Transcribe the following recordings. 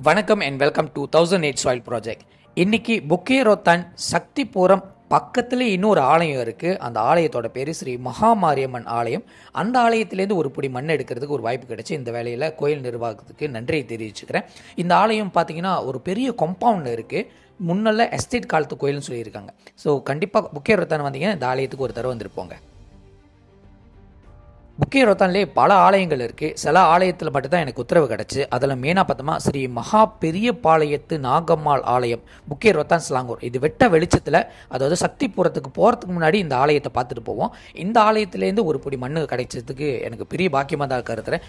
வணக்கம் and welcome to 1008 soil project. இன்னைக்கு புக்கேரோத்தான் சக்திபுரம் பக்கத்தில் இன்னொரு ஆலயம் இருக்குது. அந்த ஆலயத்தோட பேர் ஸ்ரீ மகாமாரியம்மன் ஆலயம். அந்த ஆலயத்திலேருந்து ஒரு பிடி மண் எடுக்கிறதுக்கு ஒரு வாய்ப்பு கிடைச்சி இந்த வேலையில் கோயில் நிர்வாகத்துக்கு நன்றியை தெரிவிச்சுக்கிறேன். இந்த ஆலயம் பார்த்தீங்கன்னா ஒரு பெரிய காம்பவுண்ட் இருக்குது. முன்னெல்லாம் எஸ்டேட் காலத்து கோயில்னு சொல்லியிருக்காங்க. ஸோ கண்டிப்பாக புக்கேரோத்தான் வந்தீங்கன்னா இந்த ஆலயத்துக்கு ஒரு தடவை வந்துருப்போங்க. புக்கேரோத்தான்லேயே பல ஆலயங்கள் இருக்குது. சில ஆலயத்தில் மட்டும்தான் எனக்கு உத்தரவு கிடச்சி. அதில் மெயினாக பார்த்தோமா ஸ்ரீ மகா பெரிய பாளையத்து நாகம்மாள் ஆலயம் புக்கேரோத்தான் ஸ்லாங்கூர். இது வெட்ட வெளிச்சத்தில், அதாவது சக்திபுரத்துக்கு போகிறதுக்கு முன்னாடி இந்த ஆலயத்தை பார்த்துட்டு போவோம். இந்த ஆலயத்துலேருந்து ஒரு பிடி மண்ணு கிடைச்சதுக்கு எனக்கு பெரிய பாக்கியமாக தான் கருதுறேன்.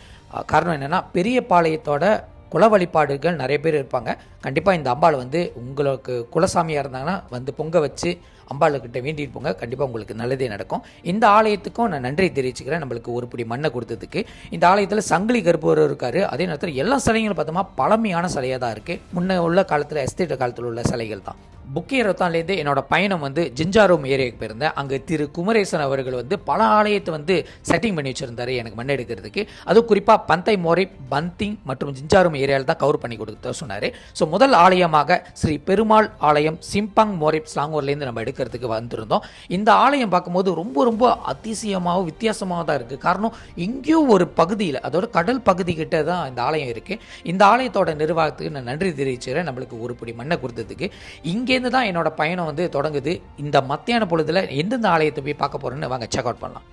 காரணம் என்னென்னா, பெரிய பாளையத்தோட குல வழிபாடுகள் நிறைய பேர் இருப்பாங்க. கண்டிப்பாக இந்த அம்பாள் உங்களுக்கு குலசாமியாக இருந்தாங்கன்னா பொங்க வச்சு அம்பாளுக்கிட்ட வேண்டிட்டு போங்க. கண்டிப்பாக உங்களுக்கு நல்லதே நடக்கும். இந்த ஆலயத்துக்கும் நான் நன்றி தெரிவிச்சுக்கிறேன், நம்மளுக்கு ஒரு பிடி மண்ணை கொடுத்ததுக்கு. இந்த ஆலயத்தில் சங்கிலி கருப்பவர் இருக்காரு. அதே நேரத்தில் எல்லா சிலைகளும் பார்த்தோமா பழமையான சிலையாக தான் இருக்குது. முன்ன உள்ள காலத்தில் எஸ்டேட் காலத்தில் உள்ள சிலைகள் தான். புக்கேரோத்தான்லேருந்து என்னோட பயணம் ஜிஞ்சாரோம் ஏரியாவுக்கு போயிருந்தேன். அங்கே திரு குமரேசன் அவர்கள் பல ஆலயத்தை செட்டிங் பண்ணி வச்சுருந்தாரு எனக்கு மண் எடுக்கிறதுக்கு. அதுவும் குறிப்பாக பந்தை மோரை, பந்திங் மற்றும் ஜிஞ்சாரோம் ஏரியாவில் தான் கவர் பண்ணி கொடுத்த சொன்னார். ஸோ முதல் ஆலயமாக ஸ்ரீ பெருமாள் ஆலயம் சிம்பங் மோரை ஸ்லாங்கூர்லேருந்து நம்ம எடுக்கிறதுக்கு வந்திருந்தோம். இந்த ஆலயம் பார்க்கும்போது ரொம்ப ரொம்ப அதிசயமாகவும் வித்தியாசமாக தான் இருக்குது. காரணம், எங்கேயோ ஒரு பகுதியில், அதோட கடல் பகுதி கிட்ட தான் இந்த ஆலயம் இருக்குது. இந்த ஆலயத்தோட நிர்வாகத்துக்கு நான் நன்றி தெரிவிச்சுக்கிறேன், நம்மளுக்கு ஒரு பிடி மண்ணை கொடுத்ததுக்கு. இங்கே தான் என்னோட பயணம் தொடங்குது. இந்த மத்தியான பொழுதுல எந்தெந்த ஆலயத்தை போய் பார்க்க போறேன்னு வாங்க செக் அவுட் பண்ணலாம்.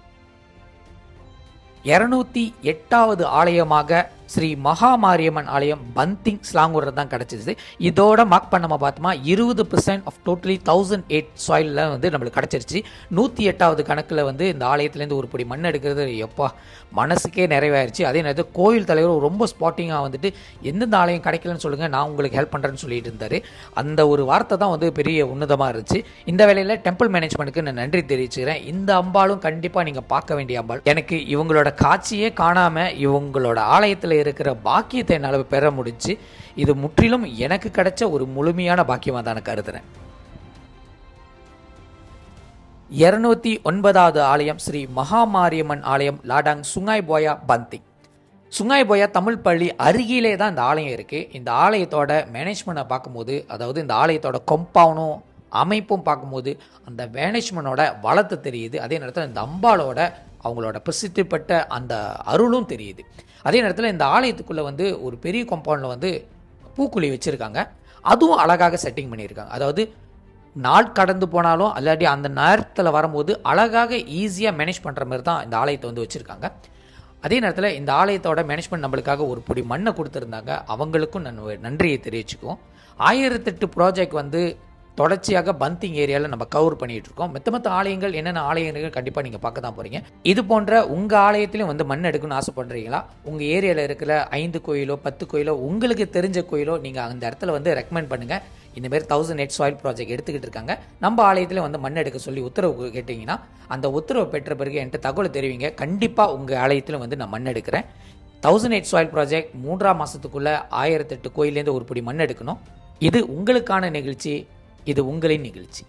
208வது ஆலயமாக ஸ்ரீ மகாமாரியம்மன் ஆலயம் பந்திங் ஸ்லாங்கூர் தான் கிடச்சிது. இதோட மார்க் பண்ண பார்த்தோமா 20% ஆஃப் டோட்டலி 1008 சாயிலில் நம்மளுக்கு கிடச்சிருச்சு. 108வது கணக்கில் இந்த ஆலயத்துலேருந்து ஒரு பிடி மண் எடுக்கிறது எப்பா மனசுக்கே நிறைவாயிருச்சு. அதே நேரத்தில் கோயில் தலைவர் ரொம்ப ஸ்பாட்டிங்காக எந்தெந்த ஆலயம் கிடைக்கலன்னு சொல்லுங்கள், நான் உங்களுக்கு ஹெல்ப் பண்ணுறேன்னு சொல்லிட்டு இருந்தார். அந்த ஒரு வார்த்தை தான் பெரிய உன்னதமாக இருந்துச்சு. இந்த வேலையில் டெம்பிள் மேனேஜ்மெண்ட்டுக்கு நான் நன்றி தெரிவிச்சுக்கிறேன். இந்த அம்பாலும் கண்டிப்பாக நீங்கள் பார்க்க வேண்டிய அம்பாள். எனக்கு இவங்களோட காட்சியே காணாமல் இவங்களோட ஆலயத்தில் இருக்கிற பாக்கியத்தை என்னால் பெற முடிச்சு. இது முற்றிலும் எனக்கு கிடைச்ச ஒரு முழுமையான பாக்கியமாக தான் கருதுறேன். 209வது ஆலயம் ஸ்ரீ மகாமாரியம்மன் ஆலயம் லாடாங் சுங்காய் போயா பந்திங். சுங்காய் போயா தமிழ் பள்ளி அருகிலே தான் இந்த ஆலயம் இருக்குது. இந்த ஆலயத்தோட மேனேஜ்மெண்ட்டை பார்க்கும்போது, அதாவது இந்த ஆலயத்தோட கம்பவுண்டும் அமைப்பும் பார்க்கும்போது அந்த மேனேஜ்மெண்டோட வளத்தை தெரியுது. அதே நேரத்தில் இந்த அம்பாளோட அவங்களோட பிரசித்தி பெற்ற அந்த அருளும் தெரியுது. அதே நேரத்தில் இந்த ஆலயத்துக்குள்ளே ஒரு பெரிய காம்பவுண்டில் பூக்குழி வச்சுருக்காங்க. அதுவும் அழகாக செட்டிங் பண்ணியிருக்காங்க. அதாவது நாள் கடந்து போனாலும் அல்லாட்டி அந்த நேரத்தில் வரும்போது அழகாக ஈஸியாக மேனேஜ் பண்ணுற மாதிரி தான் இந்த ஆலயத்தை வச்சுருக்காங்க. அதே நேரத்தில் இந்த ஆலயத்தோட மேனேஜ்மெண்ட் நம்மளுக்காக ஒரு பிடி மண்ணை கொடுத்துருந்தாங்க. அவங்களுக்கும் நான் நன்றியை தெரிவிச்சுக்குவோம். 1008 ப்ராஜெக்ட் தொடர்ச்சியாக பந்திங் ஏரியாவில் நம்ம கவர் பண்ணிட்டு இருக்கோம். மற்ற ஆலயங்கள் என்னென்ன ஆலயங்கள் கண்டிப்பாக நீங்கள் பார்க்க தான் போகிறீங்க. இது போன்ற உங்கள் ஆலயத்திலையும் மண் எடுக்கணும்னு ஆசைப்படுறீங்களா? உங்கள் ஏரியாவில் இருக்கிற 5 கோயிலோ 10 கோயிலோ உங்களுக்கு தெரிஞ்ச கோயிலோ நீங்கள் அந்த இடத்துல ரெக்கமெண்ட் பண்ணுங்கள். இந்தமாரி 1008 சாயில் ப்ராஜெக்ட் எடுத்துக்கிட்டு இருக்காங்க. நம்ம ஆலயத்தில் மண் எடுக்க சொல்லி உத்தரவு கேட்டிங்கன்னா அந்த உத்தரவு பெற்ற பிறகு என்கிட்ட தகவல் தெரிவிங்க. கண்டிப்பாக உங்கள் ஆலயத்திலும் நான் மண் எடுக்கிறேன். 1008 சாயில் ப்ராஜெக்ட் 3ஆம் மாதத்துக்குள்ளே 1008 கோயிலேருந்து ஒரு பிடி மண் எடுக்கணும். இது உங்களுக்கான நிகழ்ச்சி, இது உங்களின் நிகழ்ச்சி.